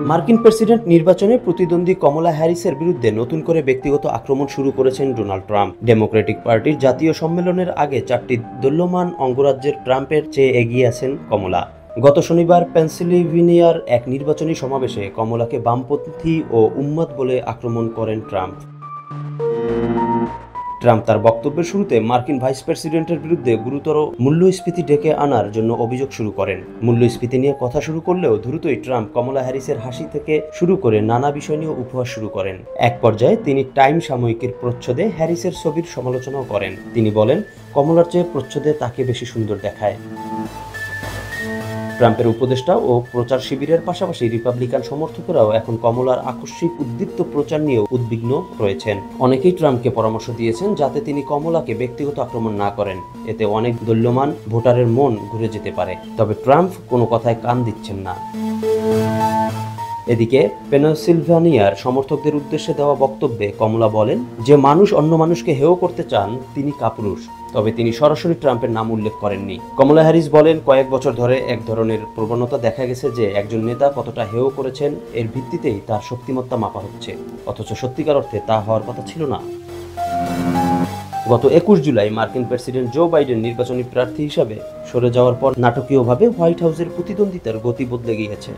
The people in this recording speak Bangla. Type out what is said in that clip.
মার্কিন প্রেসিডেন্ট নির্বাচনে প্রতিদ্বন্দ্বী কমলা হ্যারিসের বিরুদ্ধে নতুন করে ব্যক্তিগত আক্রমণ শুরু করেছেন ডোনাল্ড ট্রাম্প। ডেমোক্রেটিক পার্টির জাতীয় সম্মেলনের আগে 4টি দোল্যমান অঙ্গরাজ্যের ট্রাম্পের চেয়ে এগিয়ে আছেন কমলা। গত শনিবার পেনসিলভেনিয়ার এক নির্বাচনী সমাবেশে কমলাকে বামপন্থী ও উন্মাদ বলে আক্রমণ করেন ট্রাম্প। তার বক্তব্যের শুরুতে মার্কিন ভাইস প্রেসিডেন্টের বিরুদ্ধে গুরুতর মূল্যস্ফীতি ডেকে আনার জন্য অভিযোগ শুরু করেন। মূল্যস্ফীতি নিয়ে কথা শুরু করলেও দ্রুতই ট্রাম্প কমলা হ্যারিসের হাসি থেকে শুরু করে নানা বিষয় নিয়ে উপহাস শুরু করেন। এক পর্যায়ে তিনি টাইম সাময়িকীর প্রচ্ছদে হ্যারিসের ছবির সমালোচনাও করেন। তিনি বলেন, কমলার চেয়ে প্রচ্ছদে তাকে বেশি সুন্দর দেখায়। ট্রাম্পের উপদেষ্টা ও প্রচার শিবিরের পাশাপাশি রিপাবলিকান সমর্থকেরাও এখন কমলার আকস্মিক উদ্দীপ্ত প্রচার নিয়ে উদ্বিগ্ন রয়েছেন। অনেকেই ট্রাম্পকে পরামর্শ দিয়েছেন যাতে তিনি কমলাকে ব্যক্তিগত আক্রমণ না করেন, এতে অনেক দোল্যমান ভোটারের মন ঘুরে যেতে পারে। তবে ট্রাম্প কোনো কথায় কান দিচ্ছেন না। এদিকে পেনসিলভেনিয়ার সমর্থকদের উদ্দেশ্যে দেওয়া বক্তব্যে কমলা বলেন, যে মানুষ অন্য মানুষকে হেয় করতে চান তিনি কাপুরুষ। তবে তিনি সরাসরি ট্রাম্পের নাম উল্লেখ করেননি। কমলা হ্যারিস বলেন, কয়েক বছর ধরে এক ধরনের প্রবণতা দেখা গেছে যে একজন নেতা কতটা হেয় করেছেন এর ভিত্তিতেই তার শক্তিমত্তা মাপা হচ্ছে, অথচ সত্যিকার অর্থে তা হওয়ার কথা ছিল না। গত 21 জুলাই মার্কিন প্রেসিডেন্ট জো বাইডেন নির্বাচনী প্রার্থী হিসাবে সরে যাওয়ার পর নাটকীয়ভাবে হোয়াইট হাউসের প্রতিদ্বন্দ্বিতার গতি বদলে গিয়েছে।